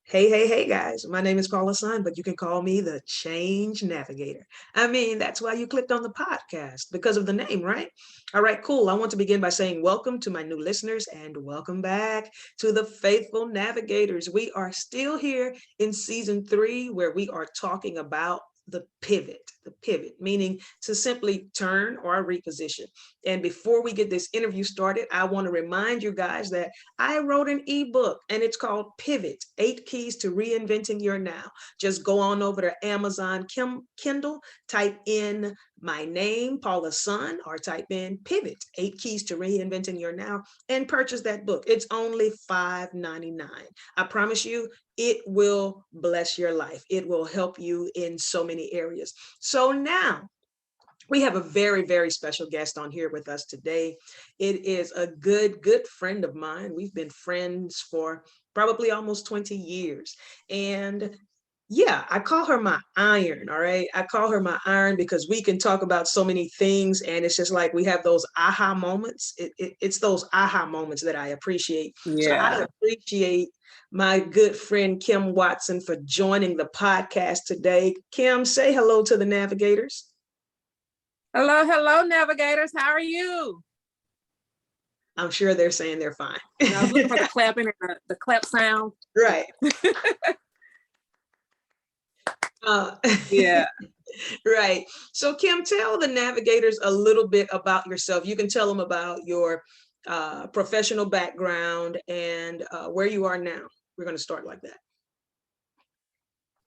Hey, guys. My name is Paula Sun, but you can call me the Change Navigator. I mean, that's why you clicked on the podcast because of the name, right? All right, cool. I want to begin by saying welcome to my new listeners and welcome back to the faithful navigators. We are still here in season 3 where we are talking about the pivot, meaning to simply turn or reposition. And before we get this interview started, I want to remind you guys that I wrote an ebook and it's called Pivot, 8 Keys to Reinventing Your Now. Just go on over to Amazon Kindle, type in my name, Paula Sun, or type in Pivot, 8 Keys to Reinventing Your Now, and purchase that book. It's only $5.99. I promise you, it will bless your life. It will help you in so many areas. So now, we have a very, very special guest on here with us today. It is a good friend of mine. We've been friends for probably almost 20 years. And yeah, I call her my iron. All right. I call her my iron because we can talk about so many things. And it's just like we have those aha moments. It's those aha moments that I appreciate. So I Yeah. appreciate my good friend Kim Watson for joining the podcast today. Kim, say hello to the navigators. Hello, navigators. How are you? I'm sure they're saying they're fine. I was looking for the clapping and the clap sound. Right. Yeah. Right. So Kim, tell the navigators a little bit about yourself. You can tell them about your professional background and where you are now. We're going to start like that.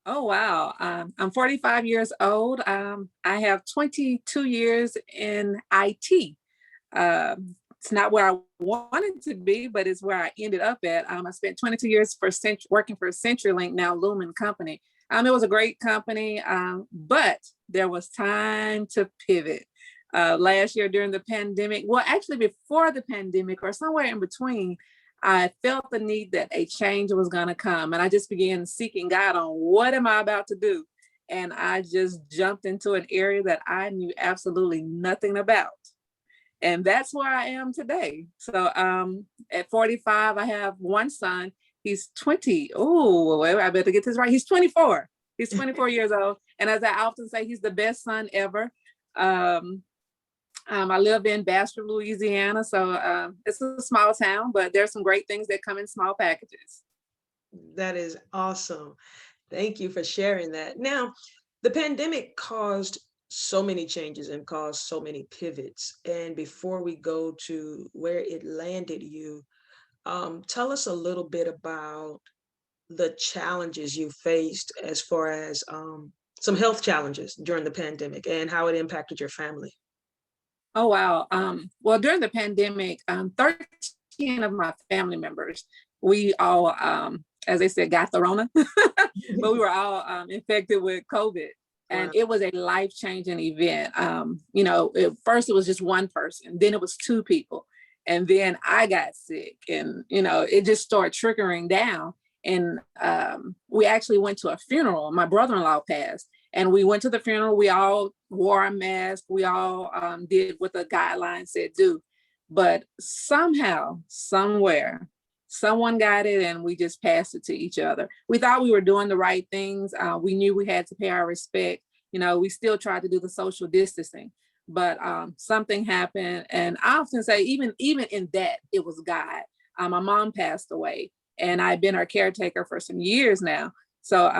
Oh, wow. I'm 45 years old. I have 22 years in IT. It's not where I wanted to be, but it's where I ended up at. I spent 22 years working for CenturyLink, now Lumen Company. It was a great company, but there was time to pivot. Last year during the pandemic, well, actually before the pandemic or somewhere in between, I felt the need that a change was going to come. And I just began seeking God on what am I about to do? And I just jumped into an area that I knew absolutely nothing about. And that's where I am today. So at 45, I have one son. He's 20. Oh, I better get this right. He's 24. He's 24 years old. And as I often say, he's the best son ever. I live in Bastrop, Louisiana. So it's a small town, but there's some great things that come in small packages. That is awesome. Thank you for sharing that. Now, the pandemic caused so many changes and caused so many pivots. And before we go to where it landed you, tell us a little bit about the challenges you faced as far as some health challenges during the pandemic and how it impacted your family. Oh, wow. Well, during the pandemic, 13 of my family members, we all, as they said, got the Rona, but we were all infected with COVID. And it was a life-changing event. First it was just one person, then it was 2 people. And then I got sick and, it just started trickling down. And we actually went to a funeral. My brother-in-law passed. And we went to the funeral. We all wore a mask. We all did what the guidelines said do. But somehow, somewhere, someone got it and we just passed it to each other. We thought we were doing the right things. We knew we had to pay our respect. We still tried to do the social distancing, but something happened. And I often say, even in that, it was God. My mom passed away and I've been her caretaker for some years now. So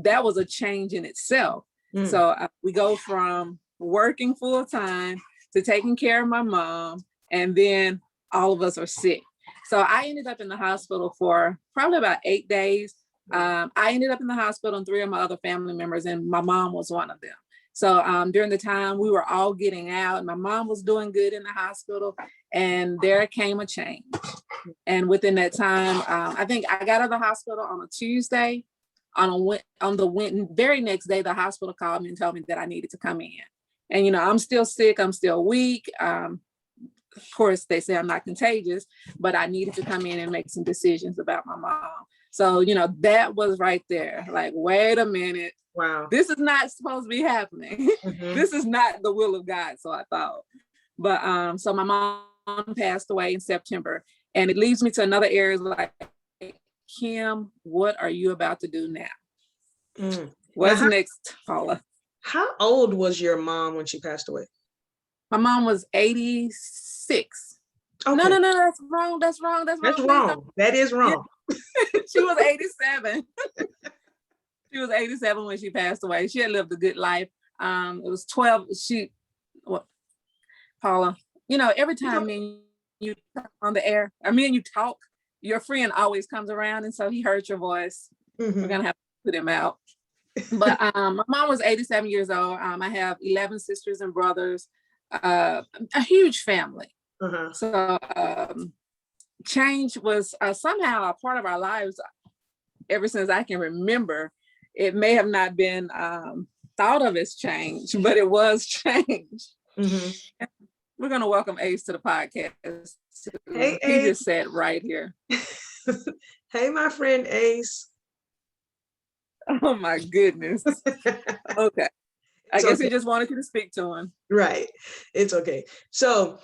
that was a change in itself. So we go from working full time to taking care of my mom, and then all of us are sick. So I ended up in the hospital for probably about 8 days. I ended up in the hospital and 3 of my other family members, and my mom was one of them. So during the time we were all getting out, my mom was doing good in the hospital, and there came a change. And within that time, I think I got out of the hospital on a Tuesday. On the very next day, the hospital called me and told me that I needed to come in. And, I'm still sick. I'm still weak. Of course, they say I'm not contagious, but I needed to come in and make some decisions about my mom. So, that was right there. Like, wait a minute. Wow. This is not supposed to be happening. This is not the will of God. So I thought. But so my mom passed away in September. And it leads me to another area like Kim, what are you about to do now? Mm. What's next, Paula? How old was your mom when she passed away? My mom was 86. Okay. No, that's wrong. That's wrong. That's Please wrong. That is wrong. Yeah. She was 87. She was 87 when she passed away. She had lived a good life. It was 12. Paula, every time me and you talk on the air, or me and you talk, your friend always comes around. And so he heard your voice. Mm-hmm. We're going to have to put him out. But my mom was 87 years old. I have 11 sisters and brothers, a huge family. Uh-huh. So change was somehow a part of our lives ever since I can remember. It may have not been thought of as change, but it was change. Mm-hmm. We're going to welcome Ace to the podcast. Hey, he Ace. just sat right here. Hey, my friend Ace. Oh my goodness. Okay. I guess he just wanted you to speak to him. Right. It's okay. So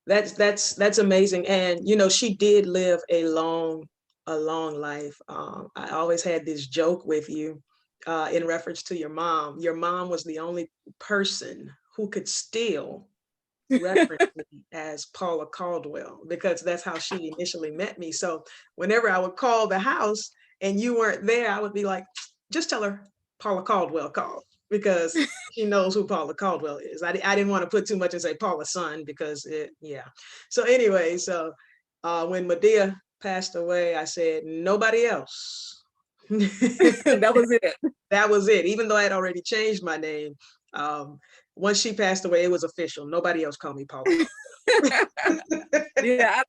that's amazing. And she did live a long life. I always had this joke with you in reference to your mom. Your mom was the only person who could still reference me as Paula Caldwell, because that's how she initially met me. So whenever I would call the house and you weren't there, I would be like, just tell her Paula Caldwell called, because she knows who Paula Caldwell is. I didn't want to put too much and say Paula's son, because yeah. So anyway, when Medea passed away, I said, nobody else. That was it. That was it. Even though I had already changed my name, once she passed away, it was official. Nobody else called me Paula. Yeah,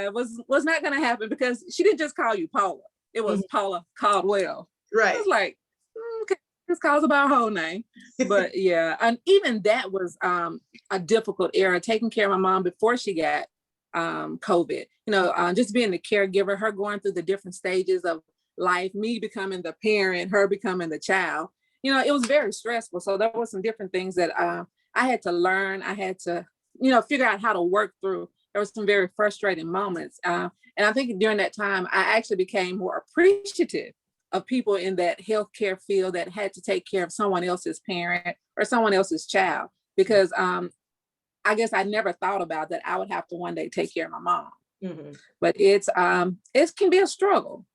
it was not going to happen, because she didn't just call you Paula. It was Paula Caldwell. Right. I was like, okay, this calls about her whole name. But yeah, and even that was a difficult era, taking care of my mom before she got COVID. Just being the caregiver, her going through the different stages of life, me becoming the parent, her becoming the child. It was very stressful. So there were some different things that I had to learn. I had to, figure out how to work through. There were some very frustrating moments. And I think during that time, I actually became more appreciative of people in that healthcare field that had to take care of someone else's parent or someone else's child, because I guess I never thought about that I would have to one day take care of my mom. Mm-hmm. But it can be a struggle,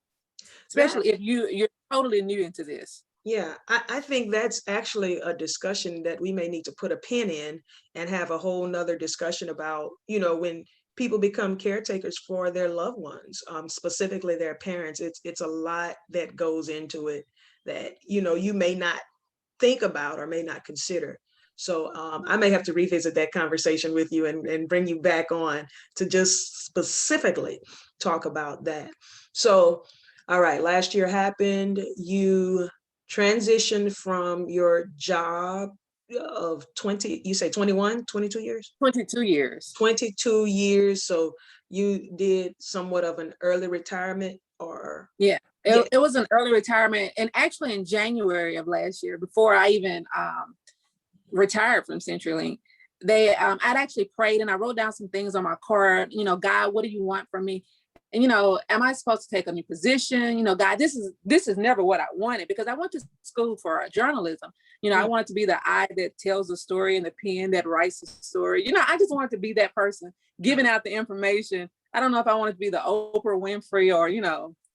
especially if you're totally new into this. Yeah, I think that's actually a discussion that we may need to put a pin in and have a whole nother discussion about, when people become caretakers for their loved ones, specifically their parents. It's a lot that goes into it that, you may not think about or may not consider. So I may have to revisit that conversation with you and bring you back on to just specifically talk about that. So, all right, last year happened. You transitioned from your job of 20, you say 21, 22 years? 22 years. 22 years. So you did somewhat of an early retirement, or? Yeah, it was an early retirement. And actually in January of last year, before I even retired from CenturyLink, I'd actually prayed and I wrote down some things on my card. God, what do you want from me? And, am I supposed to take a new position? God, this is never what I wanted, because I went to school for journalism. I wanted to be the eye that tells the story and the pen that writes the story. I just wanted to be that person giving out the information. I don't know if I wanted to be the Oprah Winfrey or,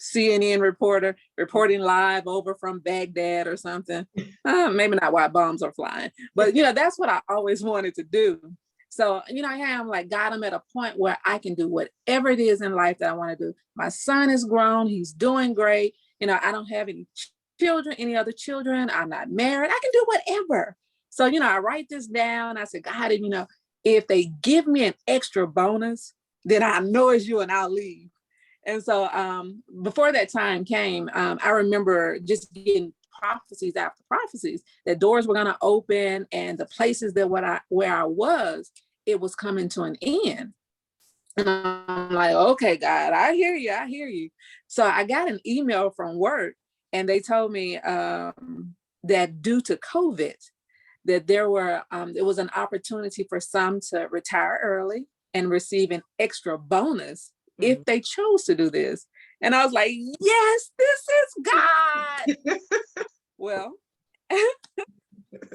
CNN reporter reporting live over from Baghdad or something. Maybe not while bombs are flying, but, that's what I always wanted to do. So, I'm like, God, I'm at a point where I can do whatever it is in life that I want to do. My son is grown. He's doing great. I don't have any other children. I'm not married. I can do whatever. So, I write this down. I said, God, if they give me an extra bonus, then I know it's you and I'll leave. And so before that time came, I remember just getting prophecies after prophecies that doors were going to open, and the places that where I was, it was coming to an end. And I'm like, okay, God, I hear you. So I got an email from work, and they told me that due to COVID, that there was an opportunity for some to retire early and receive an extra bonus if they chose to do this. And I was like, yes, this is God. Well,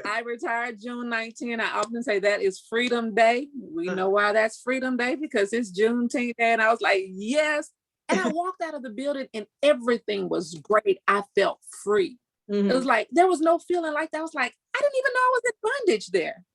I retired June 19. I often say that is Freedom Day. We know why that's Freedom Day, because it's Juneteenth Day. And I was like, yes. And I walked out of the building and everything was great. I felt free. It was like, there was no feeling like that. I was like, I didn't even know I was in bondage there.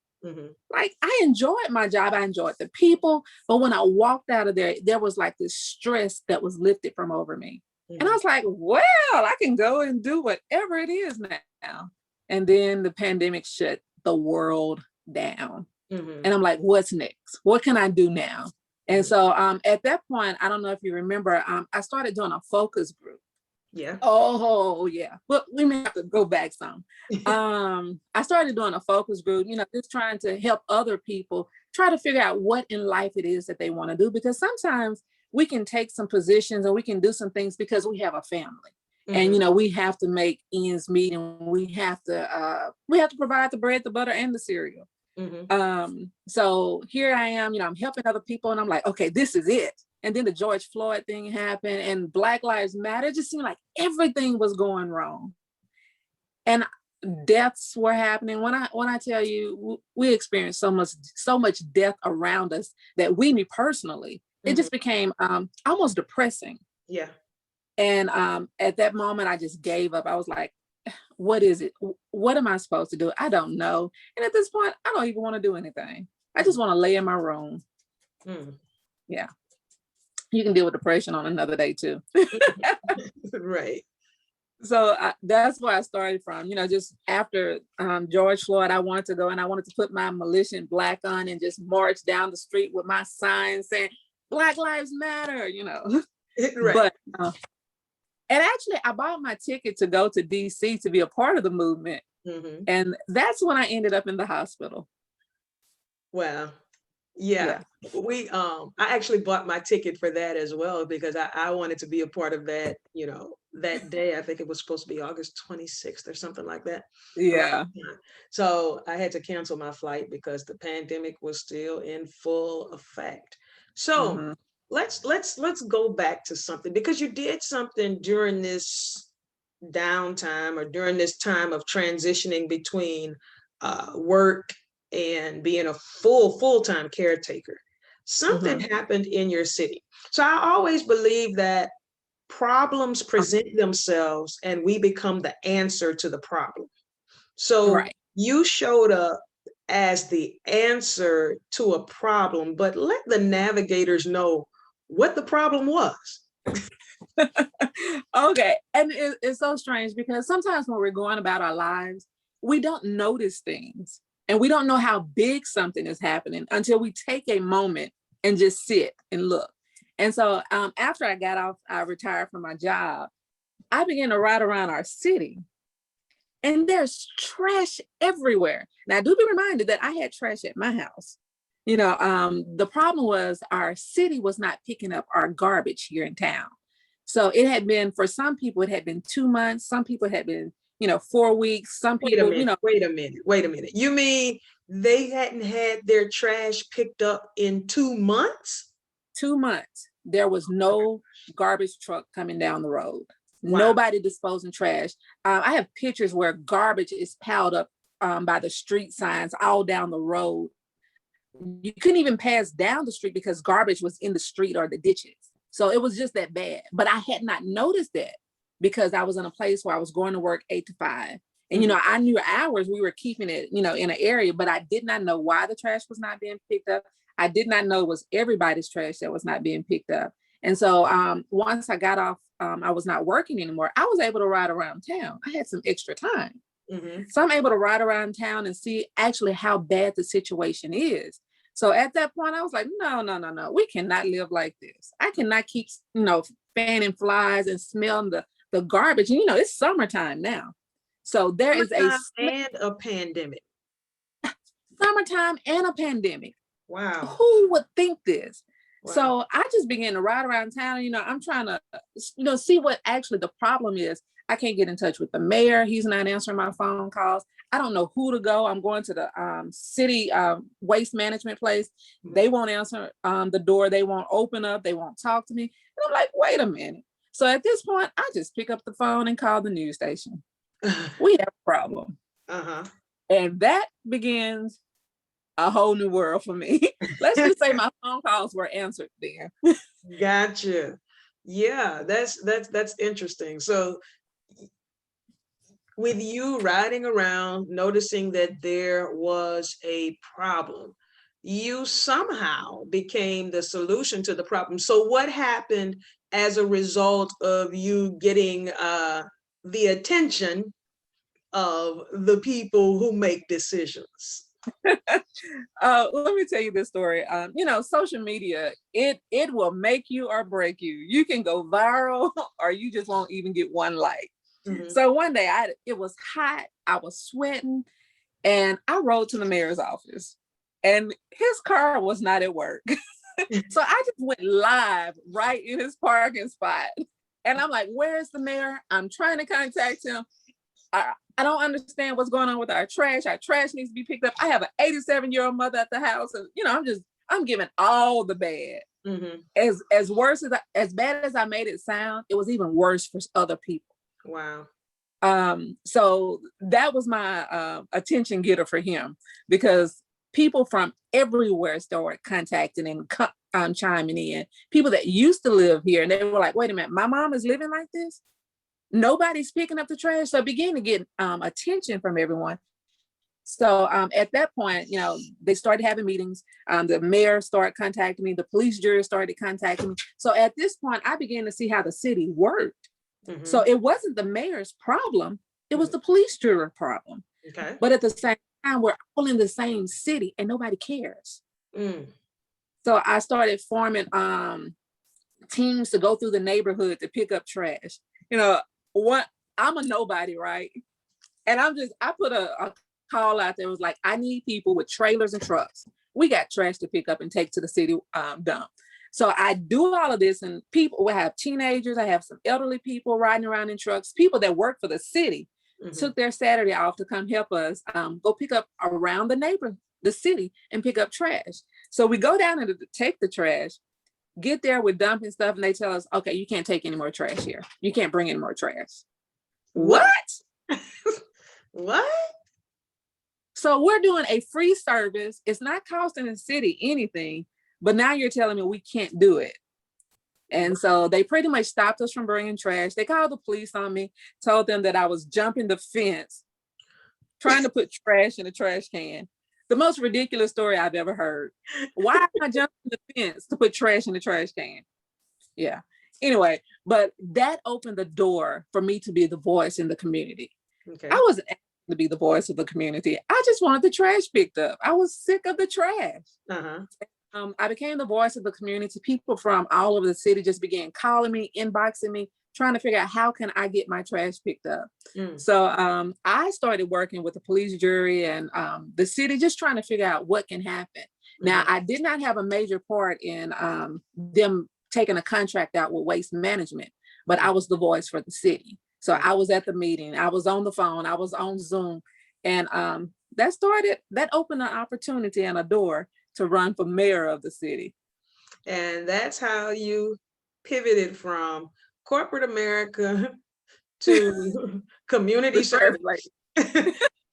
Like, I enjoyed my job. I enjoyed the people. But when I walked out of there, there was like this stress that was lifted from over me. And I was like, well, I can go and do whatever it is now. And then the pandemic shut the world down. And I'm like, what's next? What can I do now? And so at that point, I don't know if you remember, I started doing a focus group. Yeah. Oh, yeah. Well, we may have to go back some. I started doing a focus group, just trying to help other people try to figure out what in life it is that they want to do. Because sometimes we can take some positions and we can do some things because we have a family. And we have to make ends meet, and we have to provide the bread, the butter, and the cereal. So here I am, I'm helping other people, and I'm like, okay, this is it. And then the George Floyd thing happened, and Black Lives Matter. It just seemed like everything was going wrong, and deaths were happening. When I tell you, we experienced so much death around us that me personally, it just became almost depressing. Yeah. And at that moment, I just gave up. I was like, what is it? What am I supposed to do? I don't know. And at this point, I don't even want to do anything. I just want to lay in my room. Yeah. You can deal with depression on another day too. Right. So that's where I started from. Just after George Floyd, I wanted to go and I wanted to put my militant black on and just march down the street with my sign saying, Black Lives Matter, Right. But and actually, I bought my ticket to go to DC to be a part of the movement. And that's when I ended up in the hospital. Wow. Yeah. I actually bought my ticket for that as well, because I wanted to be a part of that, that day. I think it was supposed to be August 26th or something like that. Yeah. So I had to cancel my flight because the pandemic was still in full effect. So let's go back to something, because you did something during this downtime, or during this time of transitioning between work and being a full-time caretaker. Something happened in your city. So I always believe that problems present themselves and we become the answer to the problem. So you showed up as the answer to a problem, but let the navigators know what the problem was. Okay. And it's so strange, because sometimes when we're going about our lives, we don't notice things and we don't know how big something is happening until we take a moment and just sit and look. And so after I retired from my job, I began to ride around our city, and there's trash everywhere. Now, do be reminded that I had trash at my house. The problem was our city was not picking up our garbage here in town. So it had been, for some people, it had been 2 months. Some people it had been, 4 weeks. Some people, Wait a minute. You mean they hadn't had their trash picked up in 2 months? 2 months. There was no garbage truck coming down the road. Wow. Nobody disposing trash. I have pictures where garbage is piled up by the street signs all down the road. You couldn't even pass down the street because garbage was in the street or the ditches. So it was just that bad. But I had not noticed that because I was in a place where I was going to work 8 to 5. And, I knew hours we were keeping it, in an area, but I did not know why the trash was not being picked up. I did not know it was everybody's trash that was not being picked up. And so once I got off, I was not working anymore. I was able to ride around town. I had some extra time. So I'm able to ride around town and see actually how bad the situation is. So at that point, I was like, no. We cannot live like this. I cannot keep, fanning flies and smelling the garbage. And, it's summertime now. So there is a pandemic. Summertime and a pandemic. Wow. Who would think this? Wow. So I just began to ride around town. I'm trying to, see what actually the problem is. I can't get in touch with the mayor. He's not answering my phone calls. I don't know who to go. I'm going to the city waste management place. They won't answer the door. They won't open up. They won't talk to me. And I'm like, wait a minute. So at this point, I just pick up the phone and call the news station. We have a problem. Uh-huh. And that begins a whole new world for me. Let's just say my phone calls were answered there. Gotcha. Yeah, that's interesting. So with you riding around, noticing that there was a problem, you somehow became the solution to the problem. So what happened as a result of you getting the attention of the people who make decisions? Let me tell you this story. Social media, it will make you or break you. You can go viral or you just won't even get one like. Mhm. So one day it was hot, I was sweating, and I rode to the mayor's office and his car was not at work. So I just went live right in his parking spot. And I'm like, where's the mayor? I'm trying to contact him. I don't understand what's going on with our trash. Our trash needs to be picked up. I have an 87-year-old mother at the house. And I'm giving all the bad. Mhm. As bad as I made it sound, it was even worse for other people. Wow. So that was my attention getter for him, because people from everywhere started contacting and chiming in. People that used to live here, and they were like, wait a minute, my mom is living like this? Nobody's picking up the trash. So I began to get attention from everyone. So at that point, they started having meetings. The mayor started contacting me. The police jury started contacting me. So at this point, I began to see how the city worked. Mhm. So it wasn't the mayor's problem. It was the police jury problem. Okay. But at the same time, we're all in the same city and nobody cares. Mm. So I started forming teams to go through the neighborhood to pick up trash. I'm a nobody, right? And I put a call out there. It was like, I need people with trailers and trucks. We got trash to pick up and take to the city dump. So I do all of this, and people will have teenagers. I have some elderly people riding around in trucks, people that work for the city, took their Saturday off to come help us go pick up around the city and pick up trash. So we go down and take the trash, get there, we're dumping stuff, and they tell us, okay, you can't take any more trash here. You can't bring any more trash. What? What? So we're doing a free service. It's not costing the city anything, but now you're telling me we can't do it. And so they pretty much stopped us from bringing trash. They called the police on me, told them that I was jumping the fence, trying to put trash in a trash can. The most ridiculous story I've ever heard. Why am I jumping the fence to put trash in the trash can? Yeah. Anyway, but that opened the door for me to be the voice in the community. Okay. I wasn't asking to be the voice of the community. I just wanted the trash picked up. I was sick of the trash. Uh-huh. I became the voice of the community. People from all over the city just began calling me, inboxing me, trying to figure out how can I get my trash picked up. So I started working with the police jury and the city, just trying to figure out what can happen. Now, I did not have a major part in them taking a contract out with Waste Management, but I was the voice for the city. So I was at the meeting, I was on the phone, I was on Zoom, and that opened an opportunity and a door to run for mayor of the city. And that's how you pivoted from corporate America to community service.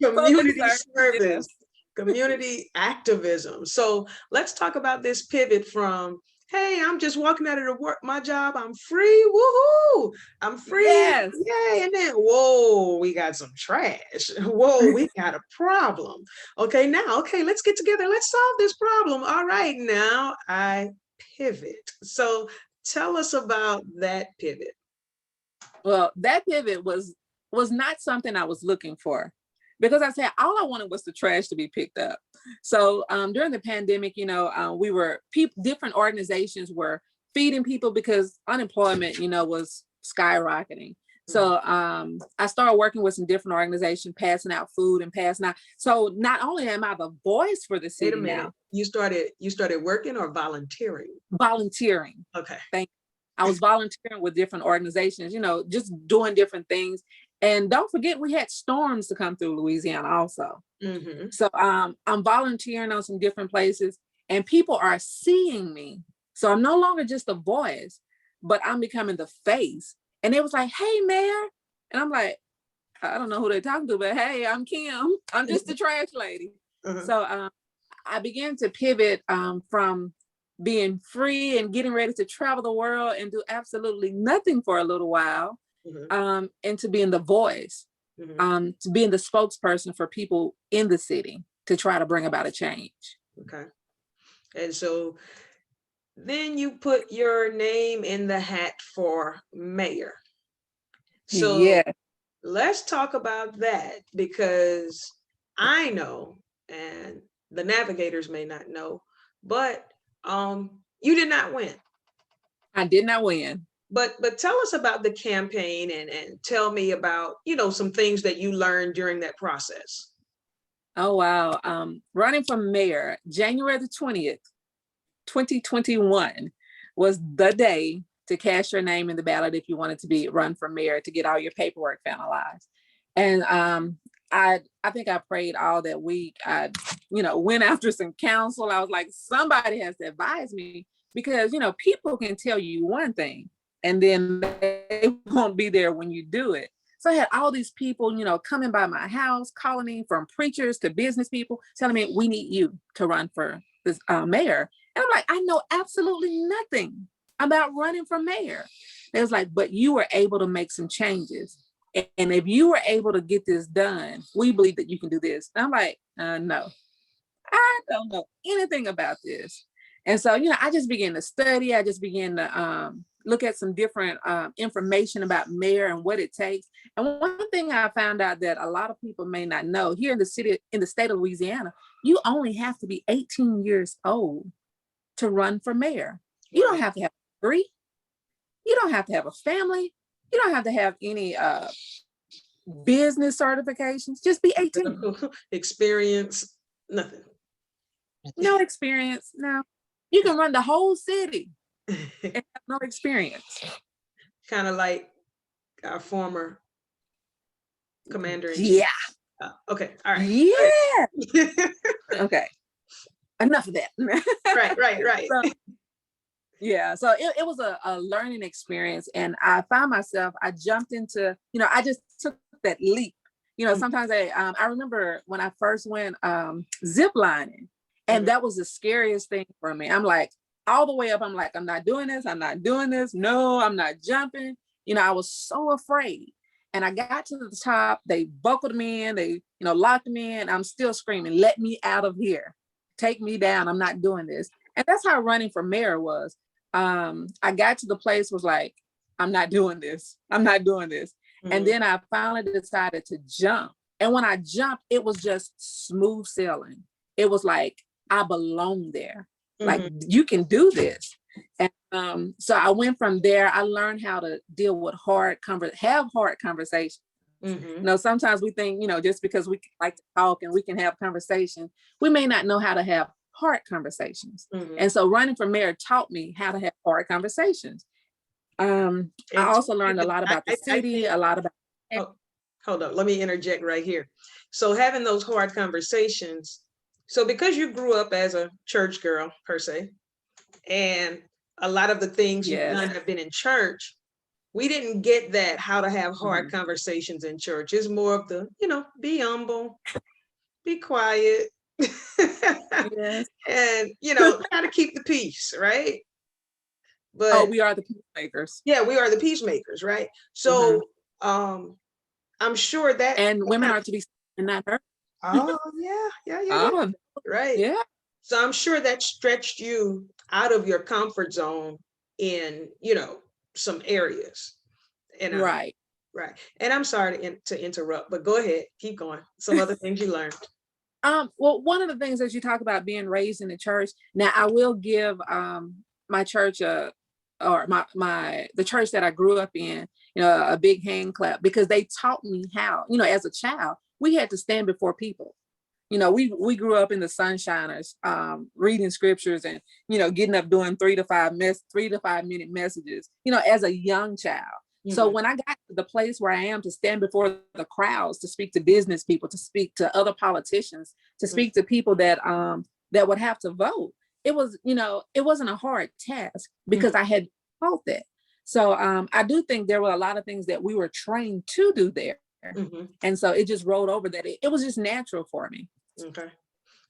Community service, community activism. So let's talk about this pivot from, hey, I'm just walking out of the work, my job, I'm free, woohoo, I'm free, yes. Yay, and then, whoa, we got some trash, whoa, we got a problem. Okay, let's get together, let's solve this problem. All right, now I pivot. So tell us about that pivot. Well, that pivot was not something I was looking for, because I said all I wanted was the trash to be picked up. So during the pandemic, different organizations were feeding people because unemployment, was skyrocketing. So I started working with some different organizations, passing out food and passing out. So not only am I the voice for the city now. You started working or volunteering? Volunteering. Okay. Thank you. I was volunteering with different organizations, just doing different things. And don't forget, we had storms to come through Louisiana also. So I'm volunteering on some different places and people are seeing me. So I'm no longer just a voice, but I'm becoming the face. And it was like, hey, Mayor. And I'm like, I don't know who they're talking to, but hey, I'm Kim. I'm just the trash lady. Uh-huh. So I began to pivot from being free and getting ready to travel the world and do absolutely nothing for a little while, into being the voice, to being the spokesperson for people in the city to try to bring about a change. Okay. And so then you put your name in the hat for mayor. So Yeah. let's talk about that, because I know, and the Navigators may not know, but you did not win. I did not win. But tell us about the campaign, and tell me about, some things that you learned during that process. Oh, wow. Running for mayor, January the 20th, 2021 was the day to cast your name in the ballot if you wanted to be run for mayor, to get all your paperwork finalized. And I think I prayed all that week. I, went after some counsel. I was like, somebody has to advise me, because, people can tell you one thing and then they won't be there when you do it. So I had all these people, coming by my house, calling me, from preachers to business people, telling me, we need you to run for this mayor. And I'm like, I know absolutely nothing about running for mayor. It was like, but you were able to make some changes. And if you were able to get this done, we believe that you can do this. And I'm like, no, I don't know anything about this. And so, I just began to study. I just began to look at some different information about mayor and what it takes. And one thing I found out that a lot of people may not know, here in the state of Louisiana, you only have to be 18 years old to run for mayor. You don't have to have a degree. You don't have to have a family. You don't have to have any business certifications. Just be 18. Experience, nothing. No experience. No. You can run the whole city and have no experience. Kind of like our former commander-in-chief. Yeah. Okay. All right. Yeah. Okay. Enough of that. Right. So, yeah. So it was a learning experience. And I found myself, I jumped into, I just took that leap. Sometimes I remember when I first went zip lining, and that was the scariest thing for me. I'm like, all the way up, I'm like, I'm not doing this. I'm not doing this. No, I'm not jumping. I was so afraid. And I got to the top, they buckled me in, they, locked me in. I'm still screaming, let me out of here. Take me down. I'm not doing this. And that's how running for mayor was. I got to the place, was like, I'm not doing this. I'm not doing this. And then I finally decided to jump. And when I jumped, it was just smooth sailing. It was like, I belong there. Like, you can do this. And so I went from there. I learned how to deal with have hard conversations. Sometimes we think, just because we like to talk and we can have conversations, we may not know how to have hard conversations. And so running for mayor taught me how to have hard conversations. I also learned a lot about the city, a lot about. Hold on, let me interject right here. So having those hard conversations, so because you grew up as a church girl per se, and a lot of the things you've done have been in church, we didn't get that, how to have hard conversations in church. It's more of the, be humble, be quiet, and, try to keep the peace, right? But we are the peacemakers. Yeah, we are the peacemakers, right? So I'm sure that, and women are to be not hurt. Oh yeah. Right. Yeah. So I'm sure that stretched you out of your comfort zone in, some areas. And right. And I'm sorry to interrupt, but go ahead, keep going. Some other things you learned. Well, one of the things as you talk about being raised in the church, now I will give my church the church that I grew up in, a big hand clap, because they taught me how, as a child, we had to stand before people. We grew up in the Sunshiners, reading scriptures and, getting up doing 3 to 5 minute messages, as a young child. So when I got to the place where I am, to stand before the crowds, to speak to business people, to speak to other politicians, to speak to people that that would have to vote, it was, it wasn't a hard task, because I had felt that. So I do think there were a lot of things that we were trained to do there. Mhm. And so it just rolled over that it was just natural for me. Okay.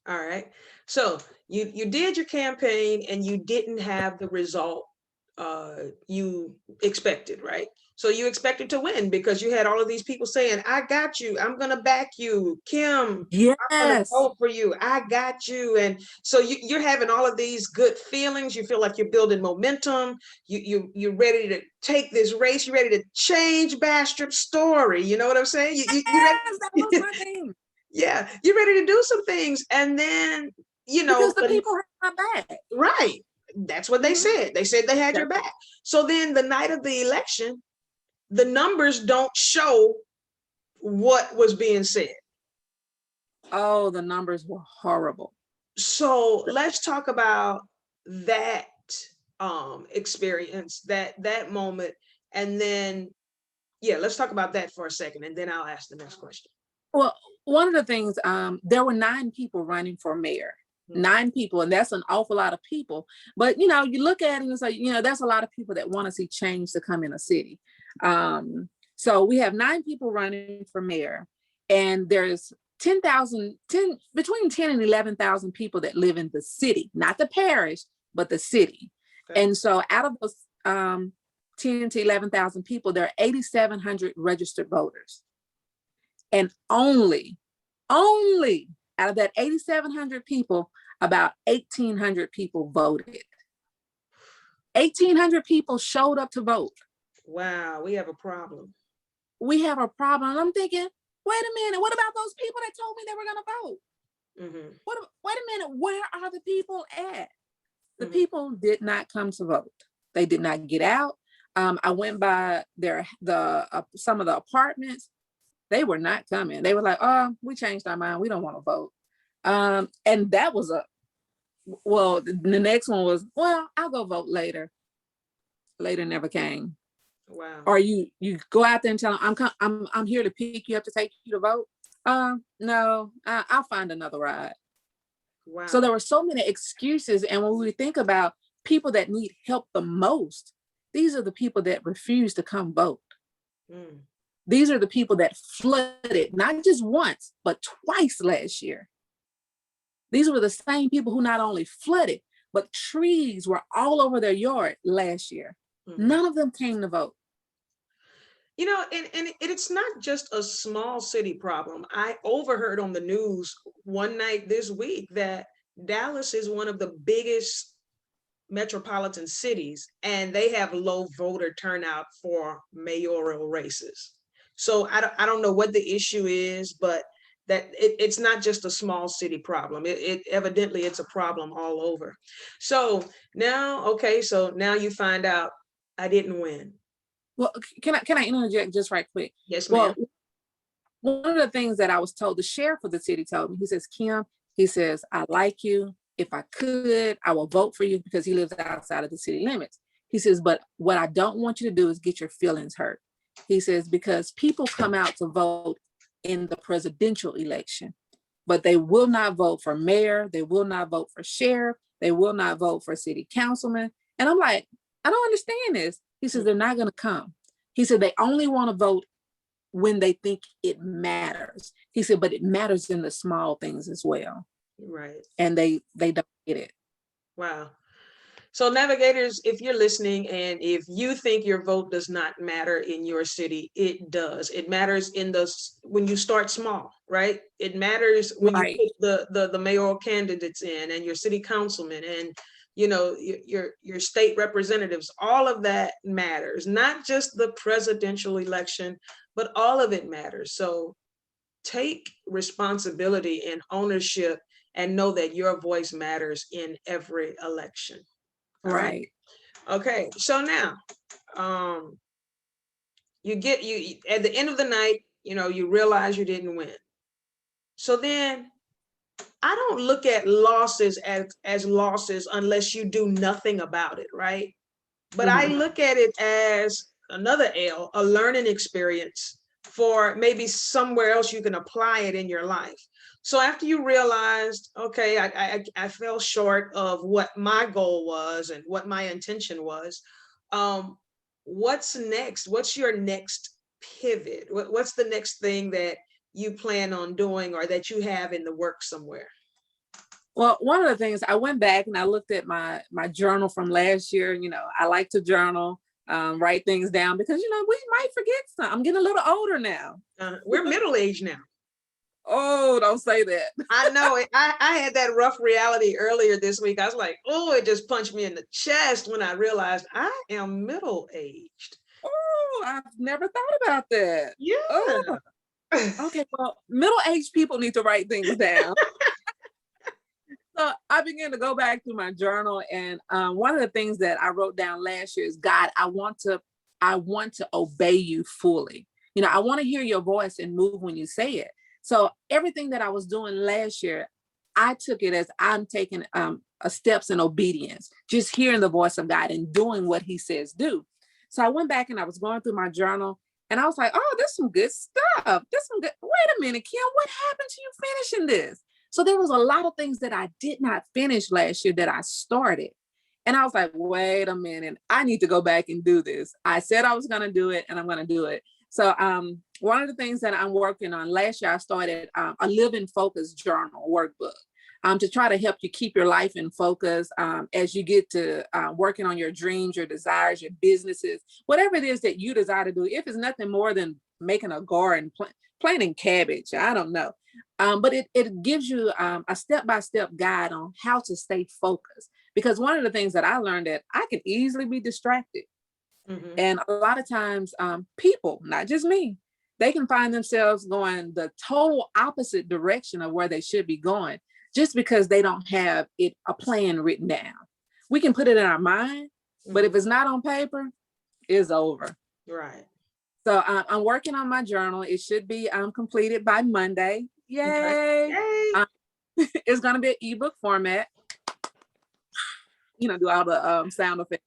All right. So you did your campaign and you didn't have the result you expected, right? So you expected to win because you had all of these people saying, "I got you. I'm gonna back you, Kim. I'm gonna Yes. vote for you. I got you." And so you're having all of these good feelings. You feel like you're building momentum. You're ready to take this race. You're ready to change Bastrop's story. You know what I'm saying? You ready? Yes, that was my thing. Yeah, you're ready to do some things, and then Because the people had my back. right. That's what they Mhm. said. They said they had your back. So then the night of the election, the numbers don't show what was being said. Oh, the numbers were horrible. So let's talk about that experience, that moment, and then yeah, let's talk about that for a second, and then I'll ask the next question. Well, one of the things, there were 9 people running for mayor. 9 people, and that's an awful lot of people. But you know, you look at it and say, you know, there's a lot of people that want to see change to come in a city. So we have 9 people running for mayor, and there's 10,000, between 10 and 11,000 people that live in the city, not the parish, but the city. Okay. And so out of those 10 to 11,000 people, there are 8,700 registered voters. And only out of that 8,700 people, about 1,800 people voted. 1,800 people showed up to vote. Wow, we have a problem. We have a problem. And I'm thinking, wait a minute, what about those people that told me they were going to vote? Wait a minute, where are the people at? The people did not come to vote. They did not get out. I went by some of the apartments. They were not coming. They were like, "Oh, we changed our mind. We don't want to vote." And that was the next one was, "Well, I'll go vote later." Later never came. Wow. Or you go out there and tell them, I'm here to pick you up to take you to vote. No, I'll find another ride. Wow. So there were so many excuses. And when we think about people that need help the most, these are the people that refuse to come vote. These are the people that flooded, not just once, but twice last year. These were the same people who not only flooded, but trees were all over their yard last year. None of them came to vote. You know, and it's not just a small city problem. I overheard on the news one night this week that Dallas is one of the biggest metropolitan cities, and they have low voter turnout for mayoral races. So I don't know what the issue is, but that it's not just a small city problem. It evidently it's a problem all over. So now you find out I didn't win. Well, can I interject just right quick? Yes, ma'am. Well, one of the things that I was told, the sheriff of the city told me, he says, "Kim, he says, I like you. If I could, I will vote for you," because he lives outside of the city limits. He says, "But what I don't want you to do is get your feelings hurt." He says, "Because people come out to vote in the presidential election, but they will not vote for mayor. They will not vote for sheriff. They will not vote for city councilman." And I'm like, I don't understand this. He says, "They're not going to come." He said, "They only want to vote when they think it matters." He said, "But it matters in the small things as well." Right. And they don't get it. Wow. So navigators, if you're listening and if you think your vote does not matter in your city, it does. It matters when you start small, right? It matters when you put the mayoral candidates in and your city councilmen and your state representatives. All of that matters, not just the presidential election, but all of it matters. So take responsibility and ownership and know that your voice matters in every election. All right. Okay. So now, you at the end of the night, you realize you didn't win. So then I don't look at losses as losses unless you do nothing about it, right? But I look at it as another L, a learning experience for maybe somewhere else you can apply it in your life. So after you realized, okay, I fell short of what my goal was and what my intention was, what's next? What's your next pivot? What's the next thing that you plan on doing or that you have in the works somewhere? Well, one of the things, I went back and I looked at my journal from last year. I like to journal, write things down because we might forget some. I'm getting a little older now. We're middle-aged now. Oh, don't say that. I know it. I had that rough reality earlier this week. I was like, oh, it just punched me in the chest when I realized I am middle-aged. Oh, I've never thought about that. Yeah. Oh, okay. Well, middle-aged people need to write things down. So I began to go back through my journal, and one of the things that I wrote down last year is, God, I want to obey you fully. I want to hear your voice and move when you say it. So everything that I was doing last year, I took it as I'm taking steps in obedience, just hearing the voice of God and doing what he says do. So I went back and I was going through my journal, and I was like, oh, there's some good stuff. Wait a minute, Kim, what happened to you finishing this? So there was a lot of things that I did not finish last year that I started. And I was like, wait a minute, I need to go back and do this. I said I was going to do it, and I'm going to do it. So one of the things that I'm working on, last year, I started a Live in Focus journal workbook to try to help you keep your life in focus as you get to working on your dreams, your desires, your businesses, whatever it is that you desire to do. If it's nothing more than making a garden, planting cabbage, I don't know. But it gives you a step-by-step guide on how to stay focused. Because one of the things that I learned, that I can easily be distracted. Mm-hmm. And a lot of times people, not just me, they can find themselves going the total opposite direction of where they should be going, just because they don't have a plan written down. We can put it in our mind, but if it's not on paper, it's over. Right. So I'm working on my journal. It should be completed by Monday. Yay! Okay. Yay. It's going to be an ebook format. Do all the sound effects.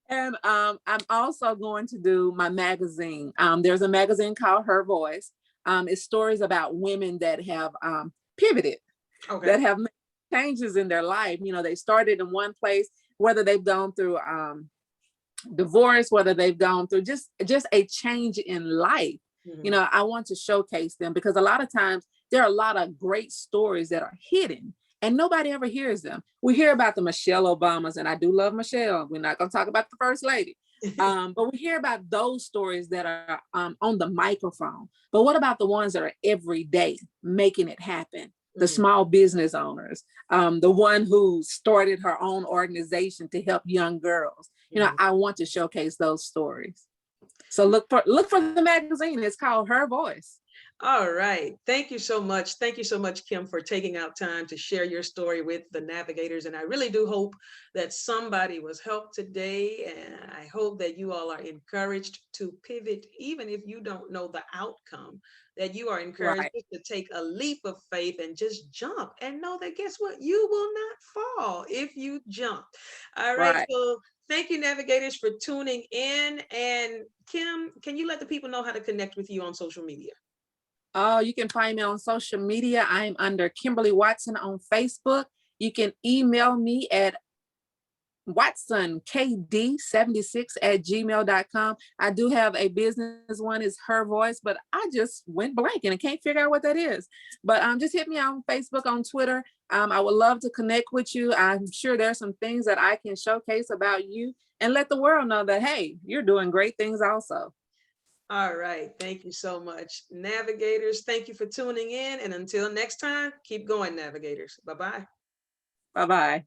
And I'm also going to do my magazine. There's a magazine called Her Voice. It's stories about women that have pivoted, okay, that have made changes in their life. They started in one place, whether they've gone through divorce, whether they've gone through just a change in life. Mm-hmm. I want to showcase them, because a lot of times there are a lot of great stories that are hidden and nobody ever hears them. We hear about the Michelle Obamas, and I do love Michelle. We're not going to talk about the first lady, but we hear about those stories that are on the microphone. But what about the ones that are every day making it happen? The small business owners, the one who started her own organization to help young girls. I want to showcase those stories. So look for the magazine. It's called Her Voice. All right. Thank you so much. Thank you so much, Kim, for taking out time to share your story with the Navigators. And I really do hope that somebody was helped today. And I hope that you all are encouraged to pivot, even if you don't know the outcome, that you are encouraged to take a leap of faith and just jump and know that, guess what? You will not fall if you jump. All right. So thank you, Navigators, for tuning in. And Kim, can you let the people know how to connect with you on social media? Oh, you can find me on social media. I'm under Kimberly Watson on Facebook. You can email me at watsonkd76@gmail.com. I do have a business one, is Her Voice, but I just went blank and I can't figure out what that is. But just hit me on Facebook, on Twitter. I would love to connect with you. I'm sure there's some things that I can showcase about you and let the world know that, hey, you're doing great things also. All right. Thank you so much, Navigators. Thank you for tuning in. And until next time, keep going, Navigators. Bye-bye. Bye-bye.